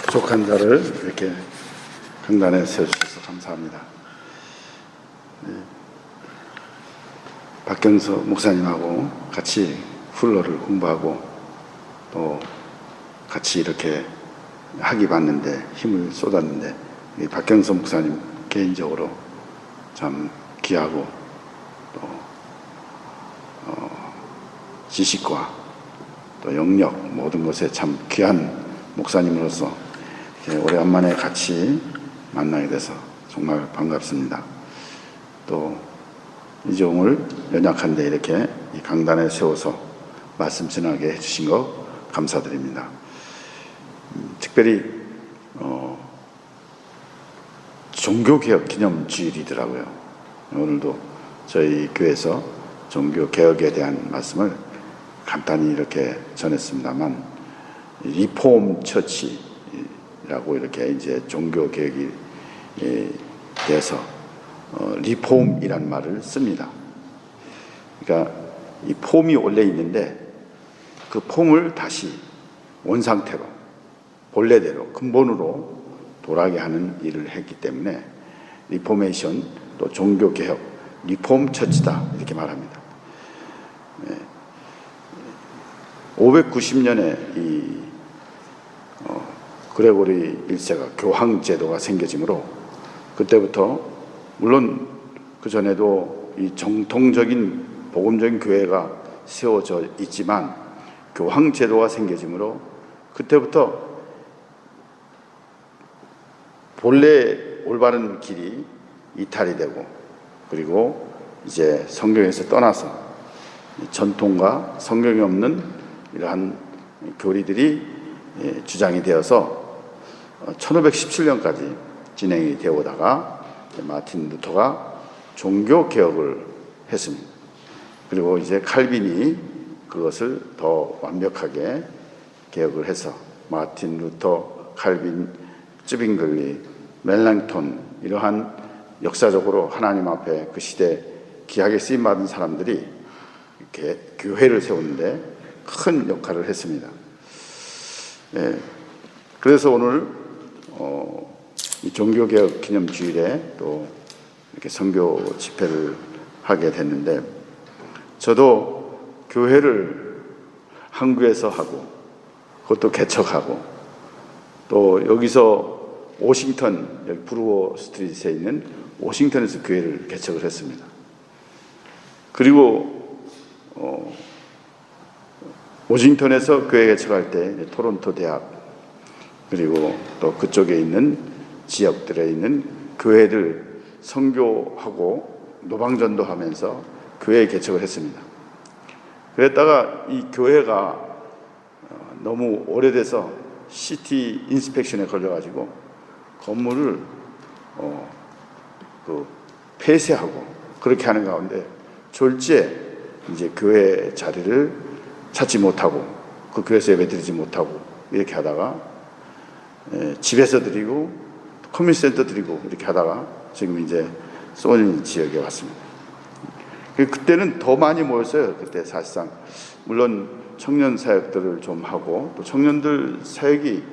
부족한 자를 이렇게 강단에 세워주셔서 감사합니다. 박경서 목사님하고 같이 훌러를 공부하고 또 같이 이렇게 학위 받는데 힘을 쏟았는데 이 박경서 목사님 개인적으로 참 귀하고 또 지식과 또 영역 모든 것에 참 귀한 목사님으로서 오래간만에 같이 만나게 돼서 정말 반갑습니다. 또 이종을 연약한데 이렇게 이 강단에 세워서 말씀 전하게 해주신 거 감사드립니다. 특별히 종교개혁 기념주일이더라고요. 오늘도 저희 교회에서 종교개혁에 대한 말씀을 간단히 이렇게 전했습니다만 리폼 처치라고 이렇게 이제 종교개혁이 돼서 리폼이란 말을 씁니다. 그러니까 이 폼이 원래 있는데 그 폼을 다시 원상태로 본래대로 근본으로 돌아가게 하는 일을 했기 때문에 리포메이션 또 종교개혁 리폼 처치다 이렇게 말합니다. 590년에 이 그레고리 1세가 교황제도가 생겨지므로 그때부터 물론 그 전에도 이 정통적인 복음적인 교회가 세워져 있지만 교황제도가 생겨지므로 그때부터 본래 올바른 길이 이탈이 되고 그리고 이제 성경에서 떠나서 전통과 성경이 없는 이러한 교리들이 주장이 되어서 1517년까지 진행이 되어 오다가 마틴 루터가 종교개혁을 했습니다. 그리고 이제 칼빈이 그것을 더 완벽하게 개혁을 해서 마틴 루터, 칼빈, 쯔빙글리, 멜랑톤 이러한 역사적으로 하나님 앞에 그 시대 귀하게 쓰임받은 사람들이 이렇게 교회를 세우는데 큰 역할을 했습니다. 그래서 오늘 이 종교개혁 기념주일에 또 이렇게 선교 집회를 하게 됐는데 저도 교회를 한국에서 하고 그것도 개척하고 또 여기서 워싱턴 여기 브루어 스트리트에 있는 워싱턴에서 교회를 개척을 했습니다. 그리고 워싱턴에서 교회 개척할 때 토론토 대학 그리고 또 그쪽에 있는 지역들에 있는 교회를 선교하고 노방전도 하면서 교회 개척을 했습니다. 그랬다가 이 교회가 너무 오래돼서 시티 인스펙션에 걸려가지고 건물을 폐쇄하고 그렇게 하는 가운데 졸지에 이제 교회 자리를 찾지 못하고 그 교회에서 예배드리지 못하고 이렇게 하다가 집에서 드리고 커뮤니티센터 드리고 이렇게 하다가 지금 이제 소니 지역에 왔습니다. 그때는 더 많이 모였어요. 그때 사실상 물론 청년 사역들을 좀 하고 또 청년들 사역이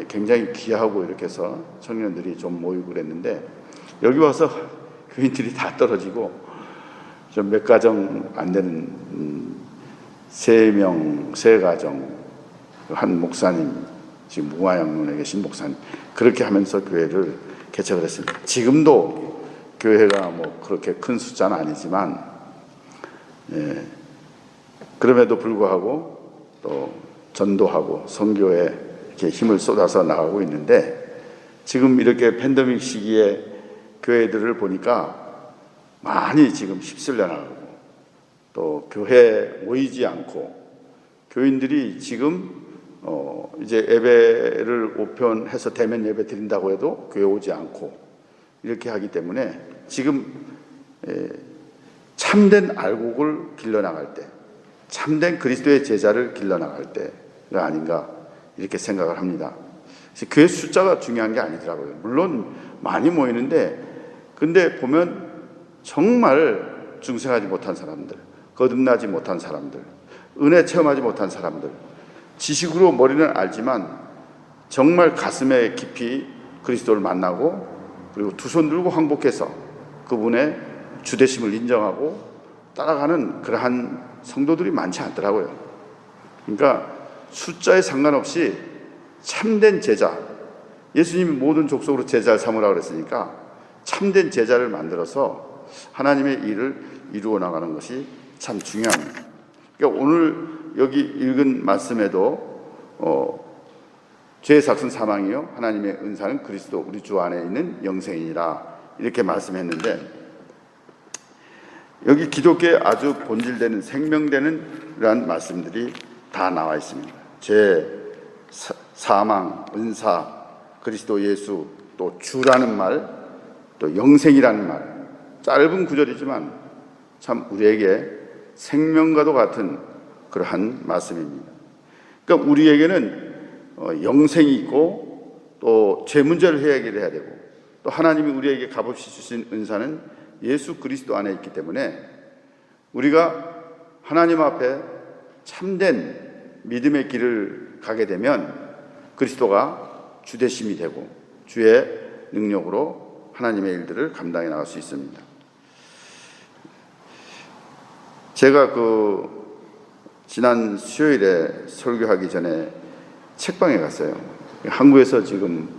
굉장히 귀하고 이렇게 해서 청년들이 좀 모이고 그랬는데 여기 와서 교인들이 다 떨어지고 좀 몇 가정 안 되는 3명, 3가정 한 목사님 지금 무화양론에 계신 목사님 그렇게 하면서 교회를 개척을 했습니다. 지금도 교회가 뭐 그렇게 큰 숫자는 아니지만 그럼에도 불구하고 또 전도하고 선교에 이렇게 힘을 쏟아서 나가고 있는데 지금 이렇게 팬데믹 시기에 교회들을 보니까 많이 지금 휩쓸려 나가고 또 교회에 모이지 않고 교인들이 지금 이제 예배를 오편해서 대면 예배 드린다고 해도 교회 오지 않고 이렇게 하기 때문에 지금 참된 알곡을 길러나갈 때 참된 그리스도의 제자를 길러나갈 때가 아닌가 이렇게 생각을 합니다. 교회 숫자가 중요한 게 아니더라고요. 물론 많이 모이는데 근데 보면 정말 중생하지 못한 사람들, 거듭나지 못한 사람들, 은혜 체험하지 못한 사람들, 지식으로 머리는 알지만 정말 가슴에 깊이 그리스도를 만나고 그리고 두 손 들고 항복해서 그분의 주되심을 인정하고 따라가는 그러한 성도들이 많지 않더라고요. 그러니까 숫자에 상관없이 참된 제자, 예수님이 모든 족속으로 제자를 삼으라고 그랬으니까 참된 제자를 만들어서 하나님의 일을 이루어 나가는 것이 참 중요합니다. 그러니까 오늘 여기 읽은 말씀에도 죄의 삭은 사망이요 하나님의 은사는 그리스도 우리 주 안에 있는 영생이니라 이렇게 말씀했는데, 여기 기독교의 아주 본질되는 생명되는 이러한 말씀들이 다 나와 있습니다. 죄, 사망, 은사, 그리스도 예수, 또 주라는 말, 또 영생이라는 말, 짧은 구절이지만 참 우리에게 생명과도 같은 그러한 말씀입니다. 그러니까 우리에게는 영생이 있고 또 죄 문제를 해결해야 되고 또 하나님이 우리에게 값없이 주신 은사는 예수 그리스도 안에 있기 때문에 우리가 하나님 앞에 참된 믿음의 길을 가게 되면 그리스도가 주되심이 되고 주의 능력으로 하나님의 일들을 감당해 나갈 수 있습니다. 제가 지난 수요일에 설교하기 전에 책방에 갔어요. 한국에서 지금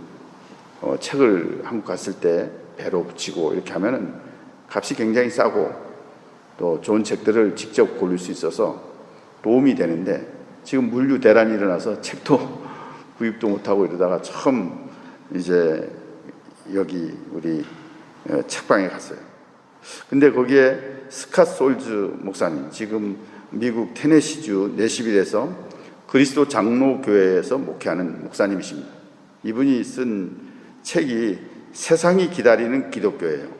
책을 한국 갔을 때 배로 붙이고 이렇게 하면은 값이 굉장히 싸고 또 좋은 책들을 직접 고를 수 있어서 도움이 되는데, 지금 물류 대란이 일어나서 책도 구입도 못하고 이러다가 처음 이제 여기 우리 책방에 갔어요. 근데 거기에 스캇 솔즈 목사님, 지금 미국 테네시주 내시빌에서 그리스도 장로교회에서 목회하는 목사님이십니다. 이분이 쓴 책이 세상이 기다리는 기독교예요.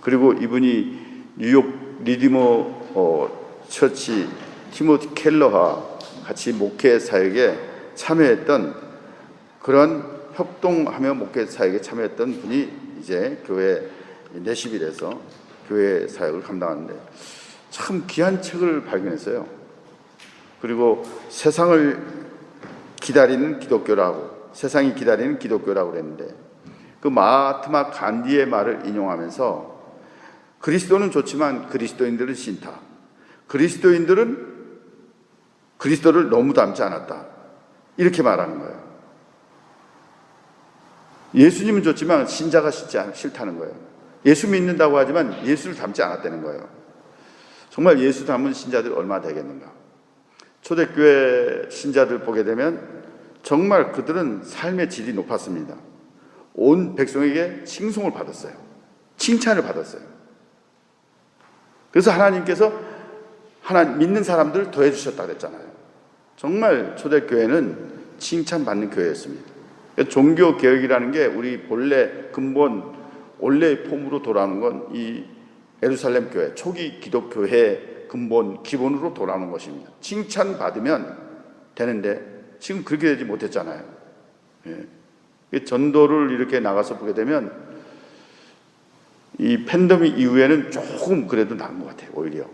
그리고 이분이 뉴욕 리디머 처치 티모티 켈러와 같이 목회 사역에 참여했던, 그런 협동하며 목회 사역에 참여했던 분이 이제 교회 내시빌에서 교회 사역을 감당하는데 참 귀한 책을 발견했어요. 그리고 세상을 기다리는 기독교라고, 세상이 기다리는 기독교라고 그랬는데, 그 마하트마 간디의 말을 인용하면서 그리스도는 좋지만 그리스도인들은 싫다, 그리스도인들은 그리스도를 너무 닮지 않았다, 이렇게 말하는 거예요. 예수님은 좋지만 신자가 싫다는 거예요. 예수 믿는다고 하지만 예수를 닮지 않았다는 거예요. 정말 예수 닮은 신자들 얼마나 되겠는가. 초대교회 신자들 보게 되면 정말 그들은 삶의 질이 높았습니다. 온 백성에게 칭송을 받았어요. 칭찬을 받았어요. 그래서 하나님께서 하나님 믿는 사람들을 더해 주셨다 그랬잖아요. 정말 초대교회는 칭찬받는 교회였습니다. 종교 개혁이라는 게 우리 본래 근본 원래의 폼으로 돌아오는 건 이 예루살렘 교회 초기 기독교회 근본 기본으로 돌아오는 것입니다. 칭찬받으면 되는데 지금 그렇게 되지 못했잖아요. 전도를 이렇게 나가서 보게 되면 이 팬데믹 이후에는 조금 그래도 나은 것 같아요. 오히려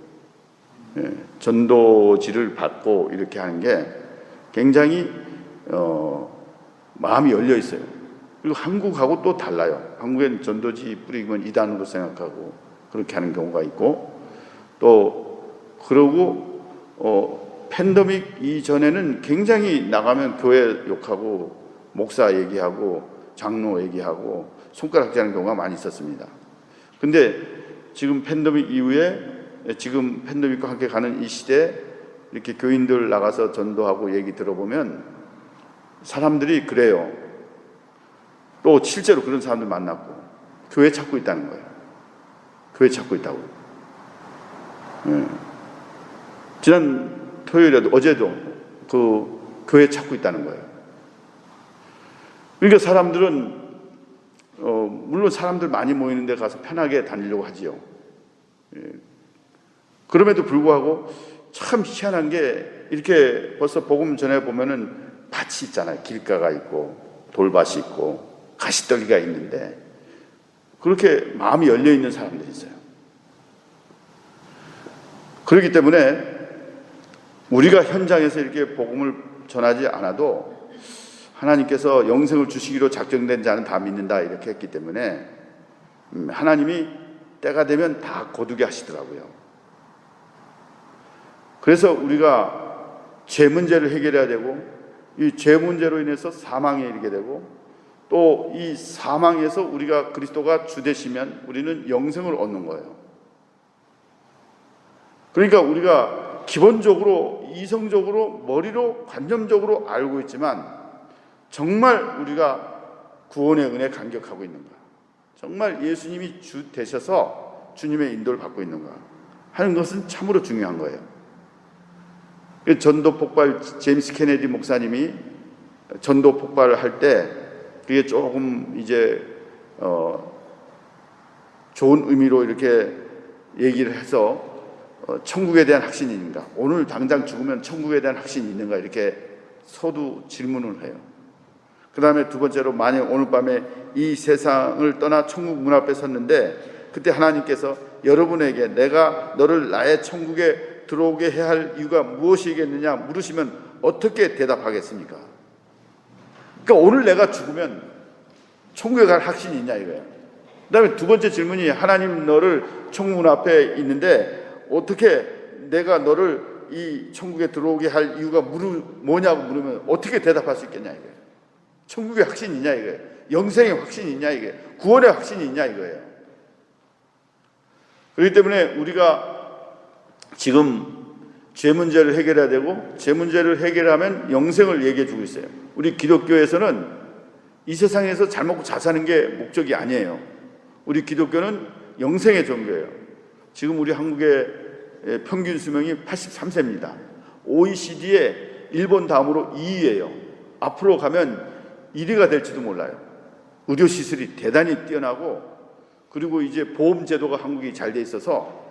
전도지를 받고 이렇게 하는 게 굉장히 마음이 열려 있어요. 그리고 한국하고 또 달라요. 한국엔 전도지 뿌리면 이단으로 생각하고 그렇게 하는 경우가 있고, 또 그러고 팬데믹 이전에는 굉장히 나가면 교회 욕하고 목사 얘기하고 장로 얘기하고 손가락질하는 경우가 많이 있었습니다. 근데 지금 팬데믹 이후에 지금 팬데믹과 함께 가는 이 시대에 이렇게 교인들 나가서 전도하고 얘기 들어보면 사람들이 그래요. 또 실제로 그런 사람들 만났고 교회 찾고 있다는 거예요. 교회 찾고 있다고. 지난 토요일에도 어제도 그 교회 찾고 있다는 거예요. 그러니까 사람들은 물론 사람들 많이 모이는 데 가서 편하게 다니려고 하지요. 그럼에도 불구하고 참 희한한 게 이렇게 벌써 복음 전해 보면은 밭이 있잖아요. 길가가 있고 돌밭이 있고 가시떨기가 있는데 그렇게 마음이 열려 있는 사람들이 있어요. 그렇기 때문에 우리가 현장에서 이렇게 복음을 전하지 않아도 하나님께서 영생을 주시기로 작정된 자는 다 믿는다 이렇게 했기 때문에 하나님이 때가 되면 다 거두게 하시더라고요. 그래서 우리가 죄 문제를 해결해야 되고, 이 죄 문제로 인해서 사망에 이르게 되고, 또 이 사망에서 우리가 그리스도가 주 되시면 우리는 영생을 얻는 거예요. 그러니까 우리가 기본적으로 이성적으로 머리로 관념적으로 알고 있지만 정말 우리가 구원의 은혜에 감격하고 있는가, 정말 예수님이 주 되셔서 주님의 인도를 받고 있는가 하는 것은 참으로 중요한 거예요. 전도 폭발, 제임스 케네디 목사님이 전도 폭발을 할 때 그게 조금 이제 좋은 의미로 이렇게 얘기를 해서 천국에 대한 확신이 있는가, 오늘 당장 죽으면 천국에 대한 확신이 있는가 이렇게 서두 질문을 해요. 그 다음에 두 번째로, 만약 오늘 밤에 이 세상을 떠나 천국 문 앞에 섰는데 그때 하나님께서 여러분에게 내가 너를 나의 천국에 들어오게 해야 할 이유가 무엇이겠느냐 물으시면 어떻게 대답하겠습니까? 그러니까 오늘 내가 죽으면 천국에 갈 확신이 있냐 이거예요. 그 다음에 두 번째 질문이, 하나님 너를 천국 문 앞에 있는데 어떻게 내가 너를 이 천국에 들어오게 할 이유가 뭐냐고 물으면 어떻게 대답할 수 있겠냐 이거예요. 천국의 확신이 있냐 이거예요. 영생의 확신이 있냐 이거예요. 구원의 확신이 있냐 이거예요. 그렇기 때문에 우리가 지금 죄 문제를 해결해야 되고, 죄 문제를 해결하면 영생을 얘기해 주고 있어요. 우리 기독교에서는 이 세상에서 잘 먹고 잘 사는 게 목적이 아니에요. 우리 기독교는 영생의 종교예요. 지금 우리 한국의 평균 수명이 83세입니다. OECD에 일본 다음으로 2위예요. 앞으로 가면 1위가 될지도 몰라요. 의료 시설이 대단히 뛰어나고, 그리고 이제 보험 제도가 한국이 잘 돼 있어서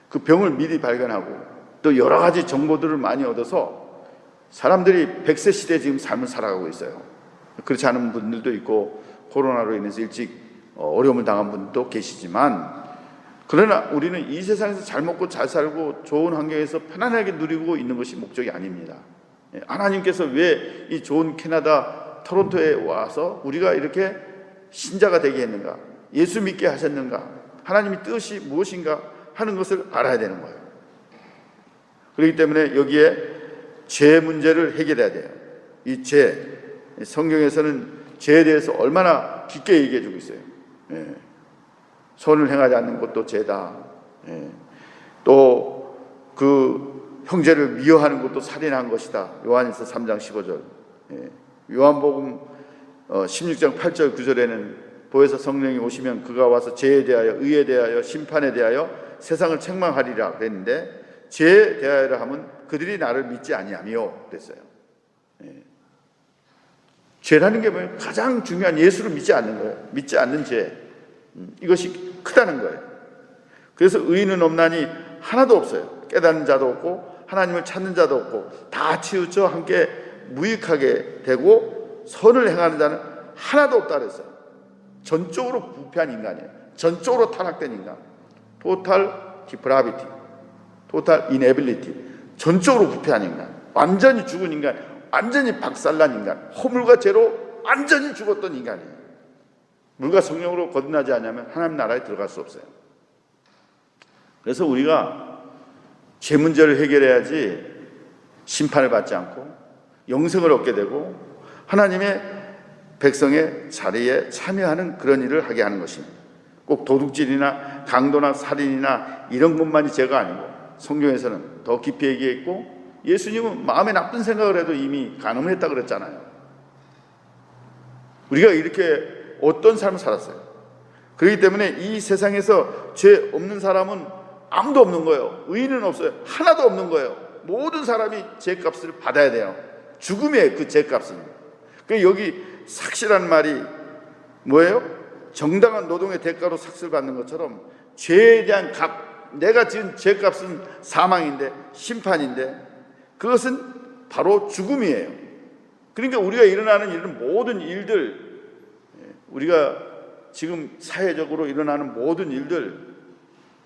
그 병을 미리 발견하고 또 여러 가지 정보들을 많이 얻어서 사람들이 100세 시대에 지금 삶을 살아가고 있어요. 그렇지 않은 분들도 있고 코로나로 인해서 일찍 어려움을 당한 분도 계시지만, 그러나 우리는 이 세상에서 잘 먹고 잘 살고 좋은 환경에서 편안하게 누리고 있는 것이 목적이 아닙니다. 하나님께서 왜 이 좋은 캐나다 토론토에 와서 우리가 이렇게 신자가 되게 했는가, 예수 믿게 하셨는가, 하나님의 뜻이 무엇인가 하는 것을 알아야 되는 거예요. 그렇기 때문에 여기에 죄 문제를 해결해야 돼요. 이 죄, 성경에서는 죄에 대해서 얼마나 깊게 얘기해 주고 있어요. 선을 행하지 않는 것도 죄다. 또 그 형제를 미워하는 것도 살인한 것이다. 요한일서 3장 15절. 요한복음 16장 8절 9절에는 보혜사 성령이 오시면 그가 와서 죄에 대하여 의에 대하여 심판에 대하여 세상을 책망하리라 그랬는데, 죄에 대하여 하면 그들이 나를 믿지 아니하며 그랬어요. 죄라는 게 뭐예요? 가장 중요한 예수를 믿지 않는 거예요. 믿지 않는 죄. 이것이 크다는 거예요. 그래서 의인은 없나니 하나도 없어요. 깨닫는 자도 없고 하나님을 찾는 자도 없고 다 치우쳐 함께 무익하게 되고 선을 행하는 자는 하나도 없다 그랬어요. 전적으로 부패한 인간이에요. 전적으로 타락된 인간. 토탈 디프라비티, 토탈 이네빌리티. 전적으로 부패한 인간, 완전히 죽은 인간, 완전히 박살난 인간, 허물과 죄로 완전히 죽었던 인간이에요. 물과 성령으로 거듭나지 않으면 하나님 나라에 들어갈 수 없어요. 그래서 우리가 죄 문제를 해결해야지 심판을 받지 않고 영생을 얻게 되고 하나님의 백성의 자리에 참여하는 그런 일을 하게 하는 것입니다. 꼭 도둑질이나 강도나 살인이나 이런 것만이 죄가 아니고, 성경에서는 더 깊이 얘기했고, 예수님은 마음에 나쁜 생각을 해도 이미 간음을 했다고 그랬잖아요. 우리가 이렇게 어떤 삶을 살았어요. 그렇기 때문에 이 세상에서 죄 없는 사람은 아무도 없는 거예요. 의인은 없어요. 하나도 없는 거예요. 모든 사람이 죄값을 받아야 돼요. 죽음이에요, 그 죄값은. 그러니까 여기 삭시라는 말이 뭐예요? 정당한 노동의 대가로 삭스를 받는 것처럼 죄에 대한 값, 내가 지은 죄값은 사망인데, 심판인데, 그것은 바로 죽음이에요. 그러니까 우리가 일어나는 일은 모든 일들, 우리가 지금 사회적으로 일어나는 모든 일들,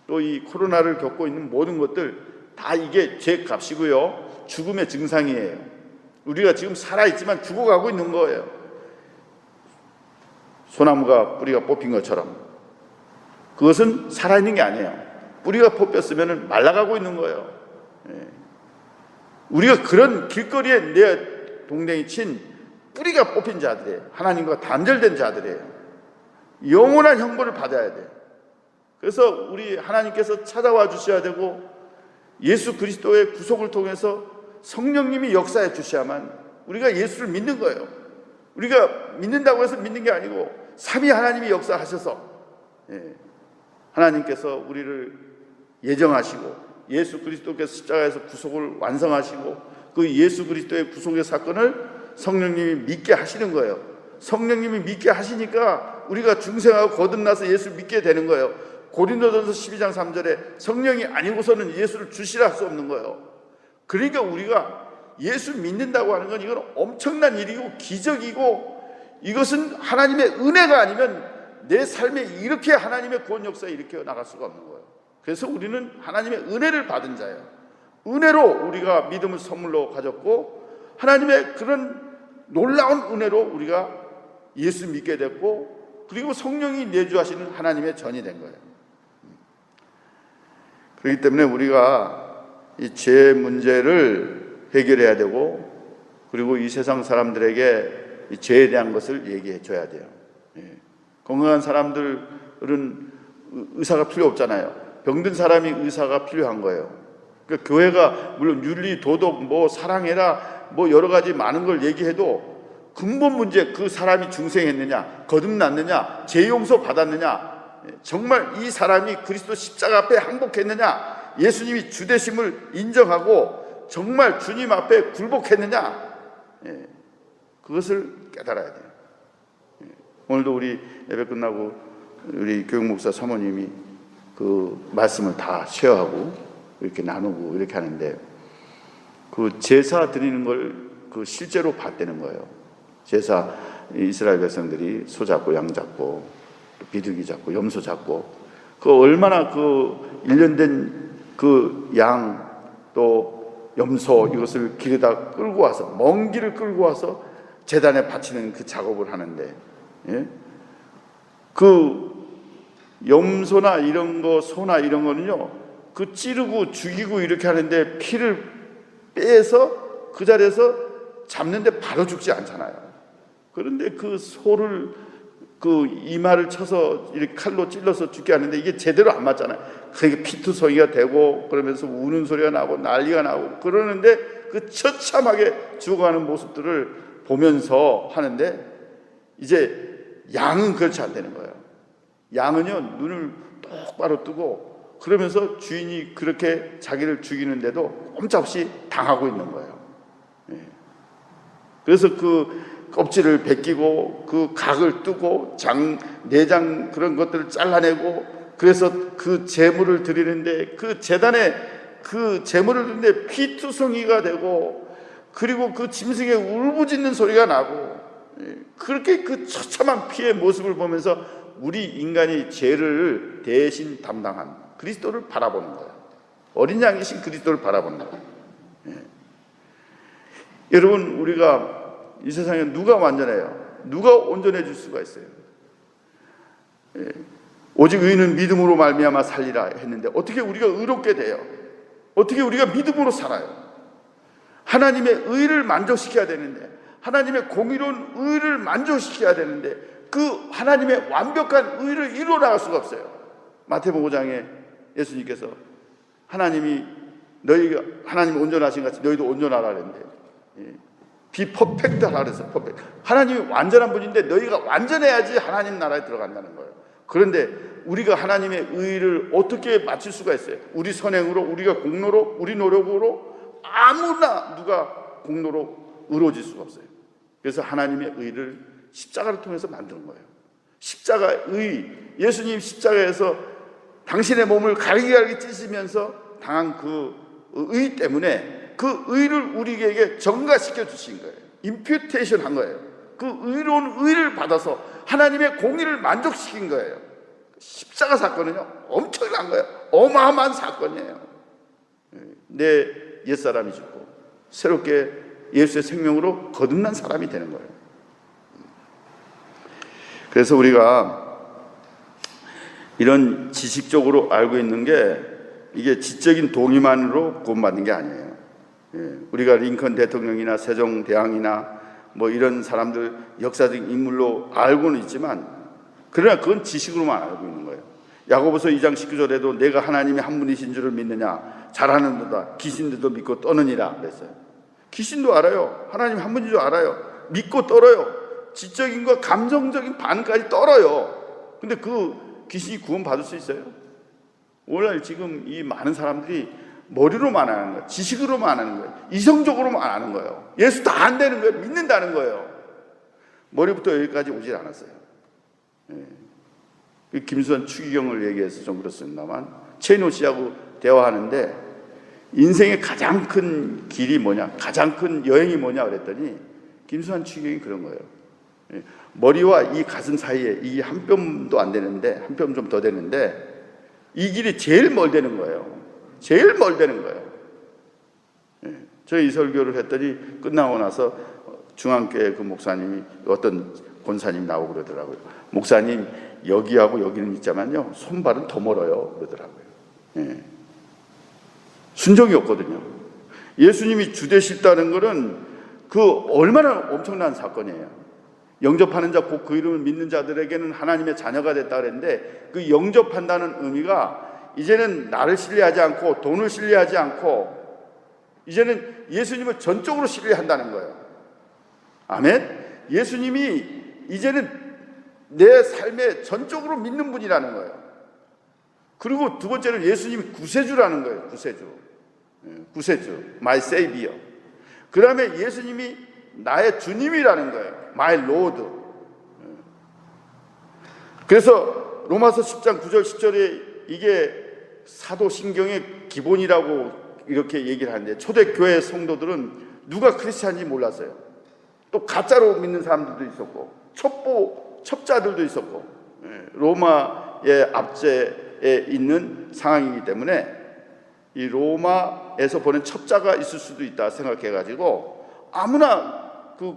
또 이 코로나를 겪고 있는 모든 것들 다 이게 죄값이고요, 죽음의 증상이에요. 우리가 지금 살아있지만 죽어가고 있는 거예요. 소나무가 뿌리가 뽑힌 것처럼 그것은 살아있는 게 아니에요. 뿌리가 뽑혔으면 말라가고 있는 거예요. 우리가 그런 길거리에 내 동댕이 친 뿌리가 뽑힌 자들이에요. 하나님과 단절된 자들이에요. 영원한 형벌을 받아야 돼요. 그래서 우리 하나님께서 찾아와 주셔야 되고 예수 그리스도의 구속을 통해서 성령님이 역사해 주셔야만 우리가 예수를 믿는 거예요. 우리가 믿는다고 해서 믿는 게 아니고 삼위 하나님이 역사하셔서 하나님께서 우리를 예정하시고 예수 그리스도께서 십자가에서 구속을 완성하시고 그 예수 그리스도의 구속의 사건을 성령님이 믿게 하시는 거예요. 성령님이 믿게 하시니까 우리가 중생하고 거듭나서 예수를 믿게 되는 거예요. 고린도전서 12장 3절에 성령이 아니고서는 예수를 주시라 할 수 없는 거예요. 그러니까 우리가 예수 믿는다고 하는 건 이건 엄청난 일이고 기적이고 이것은 하나님의 은혜가 아니면 내 삶에 이렇게 하나님의 구원 역사에 일으켜 나갈 수가 없는 거예요. 그래서 우리는 하나님의 은혜를 받은 자예요. 은혜로 우리가 믿음을 선물로 가졌고 하나님의 그런 놀라운 은혜로 우리가 예수 믿게 됐고 그리고 성령이 내주하시는 하나님의 전이 된 거예요. 그렇기 때문에 우리가 이 죄 문제를 해결해야 되고 그리고 이 세상 사람들에게 이 죄에 대한 것을 얘기해 줘야 돼요. 건강한 사람들은 의사가 필요 없잖아요. 병든 사람이 의사가 필요한 거예요. 그러니까 교회가 물론 윤리, 도덕, 뭐 사랑해라, 뭐 여러 가지 많은 걸 얘기해도 근본 문제 그 사람이 중생했느냐, 거듭났느냐, 죄 용서 받았느냐, 정말 이 사람이 그리스도 십자가 앞에 항복했느냐, 예수님이 주되심을 인정하고 정말 주님 앞에 굴복했느냐, 그것을 깨달아야 돼요. 오늘도 우리 예배 끝나고 우리 교육목사 사모님이 그 말씀을 다 쉐어하고 이렇게 나누고 이렇게 하는데 그 제사 드리는 걸 그 실제로 봤다는 거예요. 제사 이스라엘 백성들이 소 잡고 양 잡고 비둘기 잡고 염소 잡고 그 얼마나 그 1년 된 그 양 또 염소 이것을 길에다 끌고 와서 먼 길을 끌고 와서 제단에 바치는 그 작업을 하는데 그 염소나 이런 거 소나 이런 거는요 그 찌르고 죽이고 이렇게 하는데 피를 빼서 그 자리에서 잡는데 바로 죽지 않잖아요. 그런데 그 소를 그 이마를 쳐서 이렇게 칼로 찔러서 죽게 하는데 이게 제대로 안 맞잖아요. 그게 피투성이가 되고 그러면서 우는 소리가 나고 난리가 나고 그러는데 그 처참하게 죽어가는 모습들을 보면서 하는데 이제 양은 그렇지 않다는 거예요. 양은요 눈을 똑바로 뜨고 그러면서 주인이 그렇게 자기를 죽이는데도 꼼짝없이 당하고 있는 거예요. 그래서 그 껍질을 벗기고 그 각을 뜨고 내장 그런 것들을 잘라내고 그래서 그 제물을 드리는데 그 제단에 그 제물을 드리는데 피투성이가 되고 그리고 그 짐승의 울부짖는 소리가 나고 그렇게 그 처참한 피의 모습을 보면서 우리 인간이 죄를 대신 담당한 그리스도를 바라보는 거예요. 어린 양이신 그리스도를 바라보는 거예요. 여러분 우리가 이 세상에 누가 완전해요? 누가 온전해 줄 수가 있어요? 오직 의인은 믿음으로 말미암아 살리라 했는데 어떻게 우리가 의롭게 돼요? 어떻게 우리가 믿음으로 살아요? 하나님의 의를 만족시켜야 되는데 하나님의 공의로운 의를 만족시켜야 되는데 그 하나님의 완벽한 의를 이루어 나갈 수가 없어요. 마태복음 5장에 예수님께서 하나님이 온전하신 같이 너희도 온전하라 그랬는데 비 퍼펙트하라 그래서 퍼펙트. 하나님이 완전한 분인데 너희가 완전해야지 하나님 나라에 들어간다는 거예요. 그런데 우리가 하나님의 의를 어떻게 맞출 수가 있어요? 우리 선행으로, 우리가 공로로, 우리 노력으로 아무나 누가 공로로 의로워질 수가 없어요. 그래서 하나님의 의를 십자가를 통해서 만드는 거예요. 십자가 의, 예수님 십자가에서 당신의 몸을 가리가리 찢으면서 당한 그 의 때문에 그 의를 우리에게 전가시켜 주신 거예요. 임퓨테이션 한 거예요. 그 의로운 의를 받아서 하나님의 공의를 만족시킨 거예요. 십자가 사건은요 엄청난 거예요. 어마어마한 사건이에요. 내 옛사람이 죽고 새롭게 예수의 생명으로 거듭난 사람이 되는 거예요. 그래서 우리가 이런 지식적으로 알고 있는 게 이게 지적인 동의만으로 구원받는 게 아니에요. 우리가 링컨 대통령이나 세종대왕이나 뭐 이런 사람들 역사적 인물로 알고는 있지만 그러나 그건 지식으로만 알고 있는 거예요. 야고보서 2장 19절에도 내가 하나님이 한 분이신 줄을 믿느냐 잘하는도다 귀신들도 믿고 떠느니라 그랬어요. 귀신도 알아요. 하나님 한 분인 줄 알아요. 믿고 떨어요. 지적인과 감정적인 반응까지 떨어요. 근데 그 귀신이 구원받을 수 있어요? 오늘 지금 이 많은 사람들이 머리로만 아는 거예요. 지식으로만 아는 거예요. 이성적으로만 아는 거예요. 예수 다 안 되는 거예요. 믿는다는 거예요. 머리부터 여기까지 오질 않았어요. 김수환 추기경을 얘기해서 좀 그렇습니다만 최인호 씨하고 대화하는데 인생의 가장 큰 길이 뭐냐, 가장 큰 여행이 뭐냐 그랬더니 김수환 추기경이 그런 거예요. 머리와 이 가슴 사이에 이 한 뼘도 안 되는데, 한 뼘 좀 더 되는데 이 길이 제일 멀다는 거예요. 제일 멀다는 거예요. 저희 이 설교를 했더니 끝나고 나서 중앙교회 그 목사님이 어떤 권사님 나오고 그러더라고요. 목사님 여기하고 여기는 있지만요 손발은 더 멀어요 그러더라고요. 순종이 없거든요. 예수님이 주 되셨다는 것은 그 얼마나 엄청난 사건이에요. 영접하는 자 곧 그 이름을 믿는 자들에게는 하나님의 자녀가 됐다 그랬는데 그 영접한다는 의미가 이제는 나를 신뢰하지 않고 돈을 신뢰하지 않고 이제는 예수님을 전적으로 신뢰한다는 거예요. 아멘. 예수님이 이제는 내 삶에 전적으로 믿는 분이라는 거예요. 그리고 두 번째는 예수님이 구세주라는 거예요. 구세주, my savior. 그 다음에 예수님이 나의 주님이라는 거예요. my lord. 그래서 로마서 10장 9절 10절에 이게 사도신경의 기본이라고 이렇게 얘기를 하는데 초대교회 성도들은 누가 크리스찬인지 몰랐어요. 또 가짜로 믿는 사람들도 있었고 첩자들도 있었고 로마의 압제에 있는 상황이기 때문에 이 로마에서 보낸 첩자가 있을 수도 있다 생각해가지고 아무나 그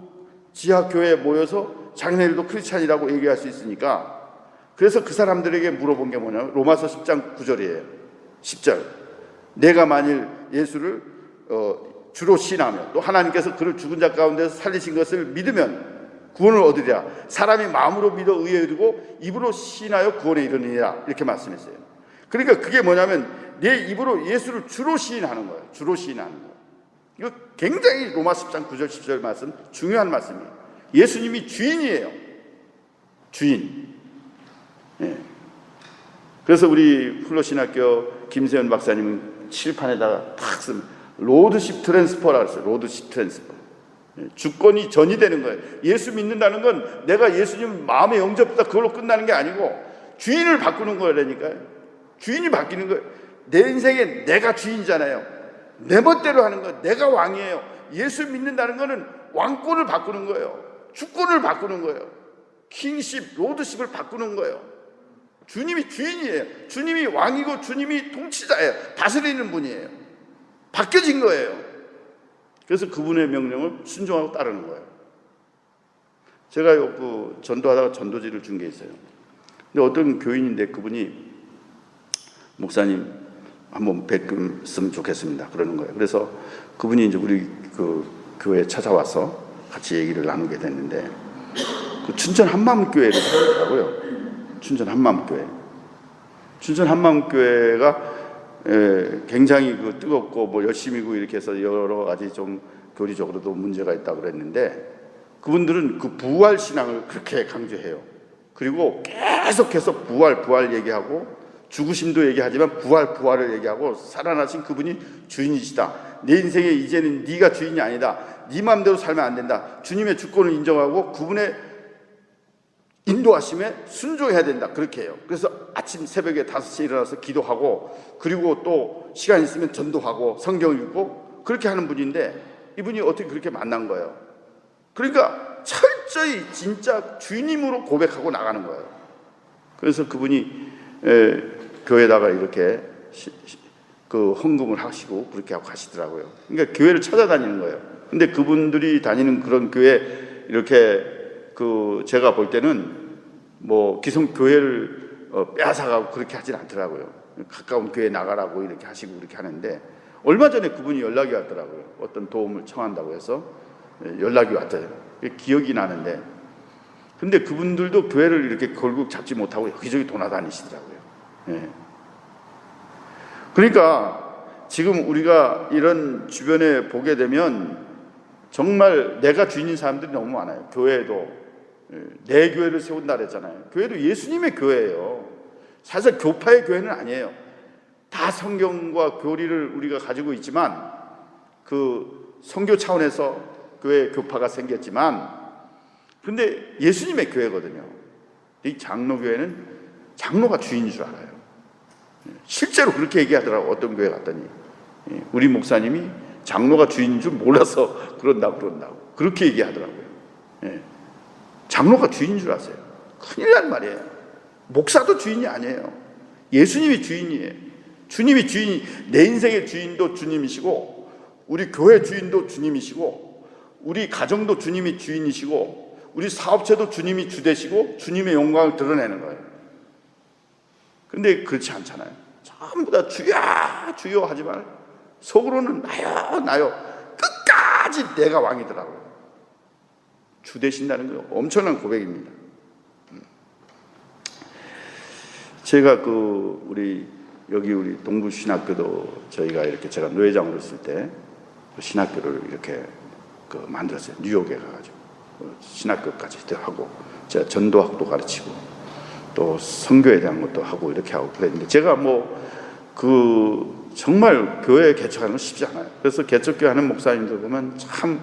지하교회에 모여서 자기네들도 크리스찬이라고 얘기할 수 있으니까 그래서 그 사람들에게 물어본 게 뭐냐면 로마서 10장 9절이에요. 10절 내가 만일 예수를 주로 신하며 또 하나님께서 그를 죽은 자 가운데서 살리신 것을 믿으면 구원을 얻으리라. 사람이 마음으로 믿어 의에 이르고 입으로 신하여 구원에 이르느니라. 이렇게 말씀했어요. 그러니까 그게 뭐냐면 내 입으로 예수를 주로 시인하는 거예요. 주로 시인하는 거예요. 이거 굉장히 로마 10장 9절 10절 말씀 중요한 말씀이에요. 예수님이 주인이에요. 주인. 그래서 우리 플러신학교 김세현 박사님은 칠판에다가 탁 쓰면 로드십 트랜스퍼라고 했어요. 로드십 트랜스퍼. 주권이 전이 되는 거예요. 예수 믿는다는 건 내가 예수님 마음에 영접했다 그걸로 끝나는 게 아니고 주인을 바꾸는 거라니까요. 주인이 바뀌는 거예요. 내 인생에 내가 주인이잖아요. 내 멋대로 하는 거예요. 내가 왕이에요. 예수 믿는다는 거는 왕권을 바꾸는 거예요. 주권을 바꾸는 거예요. 킹십, 로드십을 바꾸는 거예요. 주님이 주인이에요. 주님이 왕이고 주님이 통치자예요. 다스리는 분이에요. 바뀌어진 거예요. 그래서 그분의 명령을 순종하고 따르는 거예요. 제가 그 전도하다가 전도지를 준 게 있어요. 근데 어떤 교인인데 그분이 목사님 한번 뵙으면 좋겠습니다. 그러는 거예요. 그래서 그분이 이제 우리 그 교회에 찾아와서 같이 얘기를 나누게 됐는데 그 춘천 한마음교회를 찾아오더라고요. 춘천 한마음교회. 춘천 한마음교회가 굉장히 그 뜨겁고 뭐 열심히고 이렇게 해서 여러 가지 좀 교리적으로도 문제가 있다고 그랬는데 그분들은 그 부활 신앙을 그렇게 강조해요. 그리고 계속해서 부활 얘기하고 죽으심도 얘기하지만 부활을 얘기하고 살아나신 그분이 주인이시다. 내 인생에 이제는 네가 주인이 아니다. 네 마음대로 살면 안 된다. 주님의 주권을 인정하고 그분의 인도하심에 순종해야 된다. 그렇게 해요. 그래서 아침 새벽에 5시에 일어나서 기도하고 그리고 또 시간 있으면 전도하고 성경 읽고 그렇게 하는 분인데 이분이 어떻게 그렇게 만난 거예요. 그러니까 철저히 진짜 주님으로 고백하고 나가는 거예요. 그래서 그분이 교회에다가 이렇게 그 헌금을 하시고 그렇게 하고 가시더라고요. 그러니까 교회를 찾아다니는 거예요. 근데 그분들이 다니는 그런 교회 이렇게 제가 볼 때는 뭐 기성교회를 빼앗아가고 그렇게 하진 않더라고요. 가까운 교회 나가라고 이렇게 하시고 그렇게 하는데, 얼마 전에 그분이 연락이 왔더라고요. 어떤 도움을 청한다고 해서 연락이 왔어요. 기억이 나는데, 근데 그분들도 교회를 이렇게 결국 잡지 못하고 여기저기 돌아다니시더라고요. 예. 그러니까 지금 우리가 이런 주변에 보게 되면 정말 내가 주인인 사람들이 너무 많아요. 교회도 내 교회를 세운다 그랬잖아요. 교회도 예수님의 교회예요. 사실 교파의 교회는 아니에요. 다 성경과 교리를 우리가 가지고 있지만 그 선교 차원에서 교회 교파가 생겼지만, 근데 예수님의 교회거든요. 이 장로교회는 장로가 주인인 줄 알아요. 실제로 그렇게 얘기하더라고. 어떤 교회 갔더니 우리 목사님이 장로가 주인인 줄 몰라서 그런다고 그렇게 얘기하더라고요. 장로가 주인인 줄 아세요? 큰일 난 말이에요. 목사도 주인이 아니에요. 예수님이 주인이에요. 주님이 주인이, 내 인생의 주인도 주님이시고, 우리 교회 주인도 주님이시고, 우리 가정도 주님이 주인이시고, 우리 사업체도 주님이 주되시고 주님의 영광을 드러내는 거예요. 근데 그렇지 않잖아요. 전부 다 주야 주여 하지만 속으로는 나요 끝까지 내가 왕이더라고요. 주 되신다는 거 엄청난 고백입니다. 제가 우리 동부 신학교도 저희가 이렇게, 제가 노회장으로 있을 때 신학교를 이렇게 만들었어요. 뉴욕에 가가지고 신학교까지 하고, 제가 전도학도 가르치고 또 선교에 대한 것도 하고 이렇게 하고 그랬는데, 제가 정말 교회 개척하는 건 쉽지 않아요. 그래서 개척교회 하는 목사님들 보면 참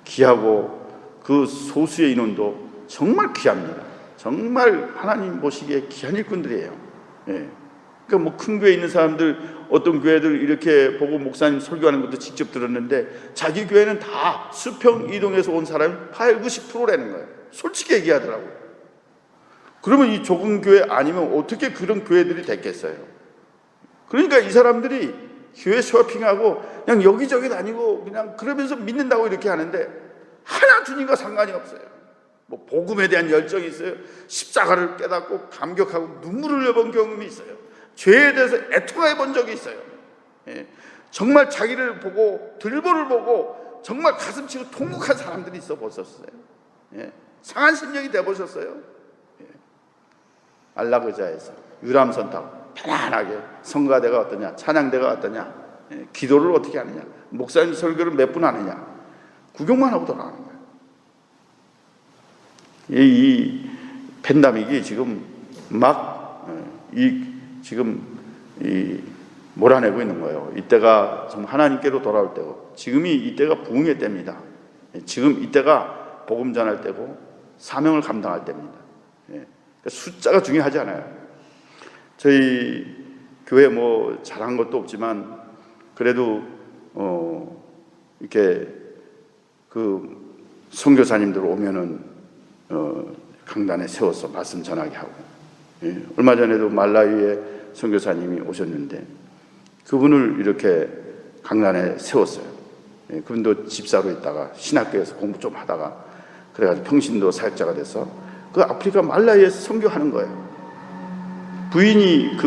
귀하고, 그 소수의 인원도 정말 귀합니다. 정말 하나님 보시기에 귀한 일꾼들이에요. 예. 그러니까 큰 교회에 있는 사람들, 어떤 교회들 이렇게 보고 목사님 설교하는 것도 직접 들었는데, 자기 교회는 다 수평 이동해서 온 사람이 80~90%라는 거예요. 솔직히 얘기하더라고요. 그러면 이 좁은 교회 아니면 어떻게 그런 교회들이 됐겠어요? 그러니까 이 사람들이 교회 쇼핑하고 그냥 여기저기 다니고 그냥 그러면서 믿는다고 이렇게 하는데, 하나 주님과 상관이 없어요. 복음에 대한 열정이 있어요. 십자가를 깨닫고 감격하고 눈물을 흘려본 경험이 있어요. 죄에 대해서 애통해 본 적이 있어요. 정말 자기를 보고 들보를 보고 정말 가슴 치고 통곡한 사람들이 있어 보셨어요. 상한 심령이 돼 보셨어요. 안락의자에서 유람선 타고 편안하게 성가대가 어떠냐, 찬양대가 어떠냐, 기도를 어떻게 하느냐, 목사님 설교를 몇 분 하느냐, 구경만 하고 돌아가는 거예요. 이 팬데믹이 지금 몰아내고 있는 거예요. 이때가 정말 하나님께로 돌아올 때고, 지금이 이때가 부흥의 때입니다. 지금 이때가 복음 전할 때고 사명을 감당할 때입니다. 그러니까 숫자가 중요하지 않아요. 저희 교회 잘한 것도 없지만 그래도 이렇게 선교사님들 오면은 강단에 세워서 말씀 전하게 하고, 얼마 전에도 말라위에 선교사님이 오셨는데 그분을 이렇게 강단에 세웠어요. 그분도 집사로 있다가 신학교에서 공부 좀 하다가 그래가지고 평신도 사역자가 돼서 그 아프리카 말라위에서 선교하는 거예요. 부인이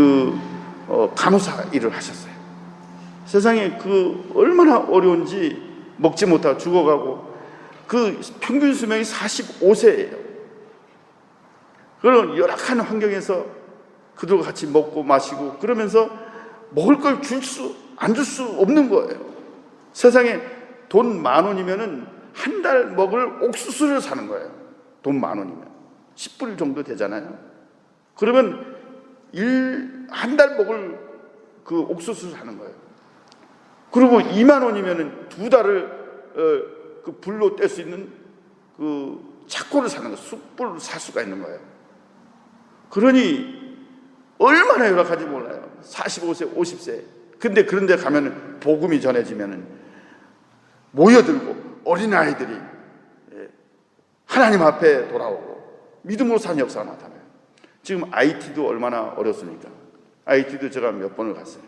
간호사 일을 하셨어요. 세상에 얼마나 어려운지, 먹지 못하고 죽어가고, 평균 수명이 45세예요. 그런 열악한 환경에서 그들과 같이 먹고 마시고 그러면서 먹을 걸 안 줄 수 없는 거예요. 세상에 돈 10,000원이면은 한 달 먹을 옥수수를 사는 거예요. 돈 10,000원이면 10불 정도 되잖아요. 그러면 한 달 먹을 옥수수를 사는 거예요. 그리고 20,000원이면은 2달을 불로 뗄 수 있는 차코를 사는 거예요. 숯불을 살 수가 있는 거예요. 그러니 얼마나 열악한지 몰라요. 45세, 50세. 근데 그런데 가면은 복음이 전해지면은 모여들고 어린아이들이 하나님 앞에 돌아오고 믿음으로 사는 역사가 나타나요. 지금 IT도 얼마나 어렵습니까? IT도 제가 몇 번을 갔어요.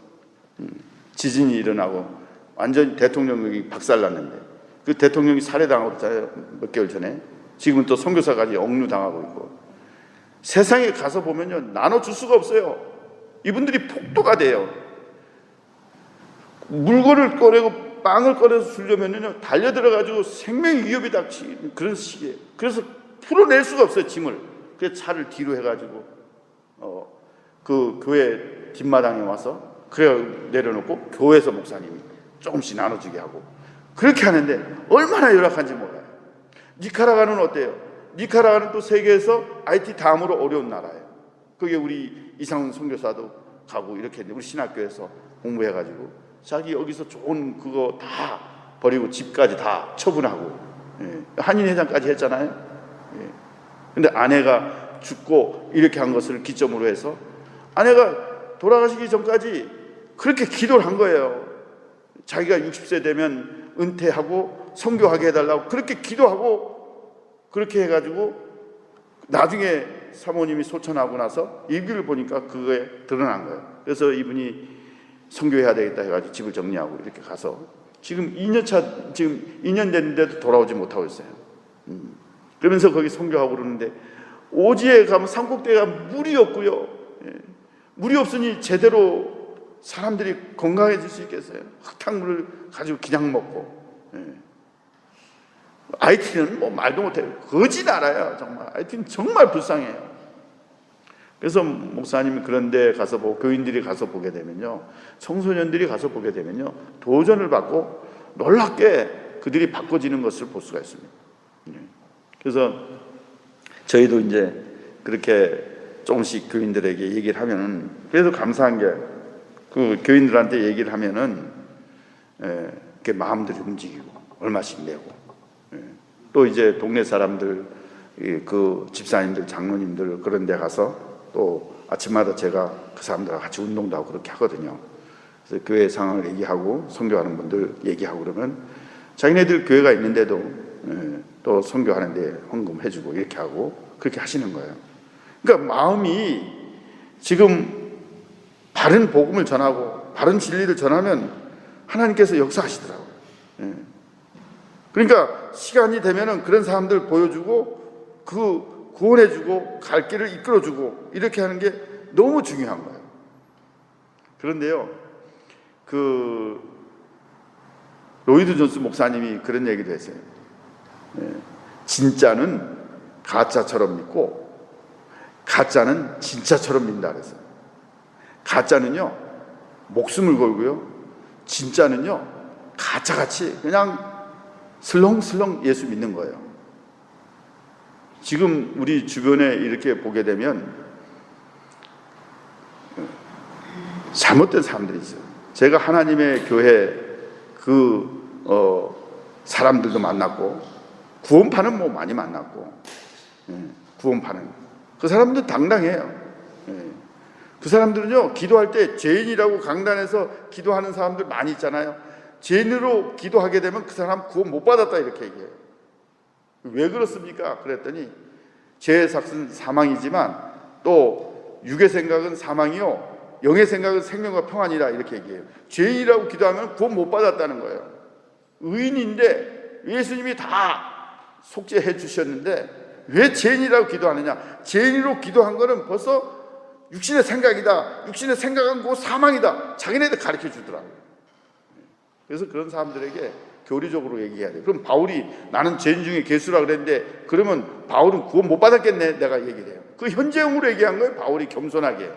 지진이 일어나고 완전히 대통령이 박살났는데 그 대통령이 살해당하고 있잖아요. 몇 개월 전에. 지금은 또 선교사까지 억류당하고 있고. 세상에 가서 보면요, 나눠줄 수가 없어요. 이분들이 폭도가 돼요. 물건을 꺼내고 빵을 꺼내서 주려면요, 달려들어가지고 생명의 위협이 닥치는 그런 시기에. 그래서 풀어낼 수가 없어요, 짐을. 그래서 차를 뒤로 해가지고 그 교회 뒷마당에 와서 그래 내려놓고 교회에서 목사님이 조금씩 나눠주게 하고 그렇게 하는데 얼마나 열악한지 몰라요. 니카라과는 어때요? 니카라과는 또 세계에서 IT 다음으로 어려운 나라예요. 그게 우리 이상훈 선교사도 가고 이렇게 했는데 우리 신학교에서 공부해가지고 자기 여기서 좋은 그거 다 버리고 집까지 다 처분하고 한인회장까지 했잖아요. 근데 아내가 죽고 이렇게 한 것을 기점으로 해서 아내가 돌아가시기 전까지 그렇게 기도를 한 거예요. 자기가 60세 되면 은퇴하고 선교하게 해달라고 그렇게 기도하고 그렇게 해가지고 나중에 사모님이 소천하고 나서 일기를 보니까 그거에 드러난 거예요. 그래서 이분이 선교해야 되겠다 해가지고 집을 정리하고 이렇게 가서 지금 2년차 지금 2년 됐는데도 돌아오지 못하고 있어요. 그러면서 거기 선교하고 그러는데 오지에 가면 산꼭대기가 물이 없고요. 물이 없으니 제대로 사람들이 건강해질 수 있겠어요? 흙탕물을 가지고 그냥 먹고. IT는 뭐 말도 못해요. 거지 나라야 정말. IT는 정말 불쌍해요. 그래서 목사님이 그런 데 가서 보고 교인들이 가서 보게 되면요, 청소년들이 가서 보게 되면요, 도전을 받고 놀랍게 그들이 바꿔지는 것을 볼 수가 있습니다. 그래서 저희도 이제 그렇게 조금씩 교인들에게 얘기를 하면은, 그래도 감사한 게 그 교인들한테 얘기를 하면은 이렇게 마음들이 움직이고 얼마씩 내고, 또 이제 동네 사람들, 그 집사님들, 장로님들 그런 데 가서 또 아침마다 제가 그 사람들과 같이 운동도 하고 그렇게 하거든요. 그래서 교회 상황을 얘기하고 선교하는 분들 얘기하고 그러면 자기네들 교회가 있는데도 또 선교하는데 헌금해주고 이렇게 하고 그렇게 하시는 거예요. 그러니까 마음이 지금 바른 복음을 전하고 바른 진리를 전하면 하나님께서 역사하시더라고요. 그러니까 시간이 되면은 그런 사람들 보여주고 그 구원해주고 갈 길을 이끌어주고 이렇게 하는 게 너무 중요한 거예요. 그런데요, 그 로이드 존스 목사님이 그런 얘기도 했어요. 진짜는 가짜처럼 믿고 가짜는 진짜처럼 믿는다 그랬어요. 가짜는요 목숨을 걸고요, 진짜는요 가짜같이 그냥 슬렁슬렁 예수 믿는 거예요. 지금 우리 주변에 이렇게 보게 되면 잘못된 사람들이 있어요. 제가 하나님의 교회 사람들도 만났고 구원파는 뭐 많이 만났고, 구원파는 그 사람들은 당당해요. 그 사람들은요 기도할 때 죄인이라고 강단에서 기도하는 사람들 많이 있잖아요. 죄인으로 기도하게 되면 그 사람 구원 못 받았다 이렇게 얘기해요. 왜 그렇습니까? 그랬더니 죄의 삭은 사망이지만 또 육의 생각은 사망이요 영의 생각은 생명과 평안이라 이렇게 얘기해요. 죄인이라고 기도하면 구원 못 받았다는 거예요. 의인인데 예수님이 다 속죄해 주셨는데 왜 죄인이라고 기도하느냐? 죄인으로 기도한 거는 벌써 육신의 생각이다. 육신의 생각은 곧 사망이다. 자기네들 가르쳐 주더라고요. 그래서 그런 사람들에게 교리적으로 얘기해야 돼요. 그럼 바울이 나는 죄인 중에 괴수라 그랬는데 그러면 바울은 구원 못 받았겠네 내가 얘기를 해요. 그 현재형으로 얘기한 거예요. 바울이 겸손하게.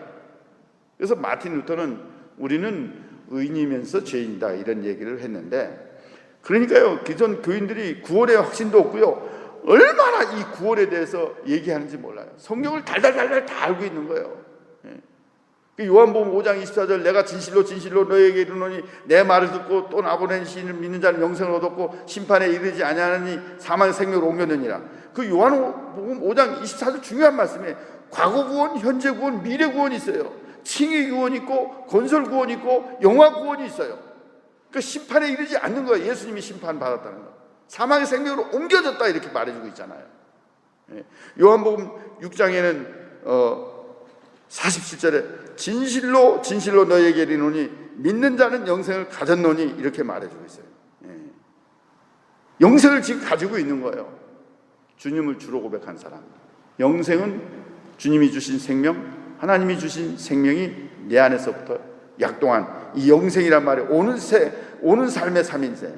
그래서 마틴 루터는 우리는 의인이면서 죄인이다 이런 얘기를 했는데, 그러니까요 기존 교인들이 구원의 확신도 없고요 얼마나 이 구원에 대해서 얘기하는지 몰라요. 성경을 달달달달 다 알고 있는 거예요. 요한복음 5장 24절 내가 진실로 진실로 너에게 이르노니 내 말을 듣고 또 나보낸 시인을 믿는 자는 영생을 얻었고 심판에 이르지 아니하느니 사망의 생명으로 옮겼느니라. 그 요한복음 5장 24절 중요한 말씀에 과거 구원, 현재 구원, 미래 구원이 있어요. 칭의 구원이 있고 건설 구원이 있고 영화 구원이 있어요. 그 심판에 이르지 않는 거예요. 예수님이 심판 받았다는 거. 사망의 생명으로 옮겨졌다 이렇게 말해주고 있잖아요. 요한복음 6장에는 47절에 진실로 진실로 너희에게 이르노니 믿는 자는 영생을 가졌노니 이렇게 말해주고 있어요. 영생을 지금 가지고 있는 거예요. 주님을 주로 고백한 사람. 영생은 주님이 주신 생명, 하나님이 주신 생명이 내 안에서부터 약동한 이 영생이란 말이 오는 삶의 3인생,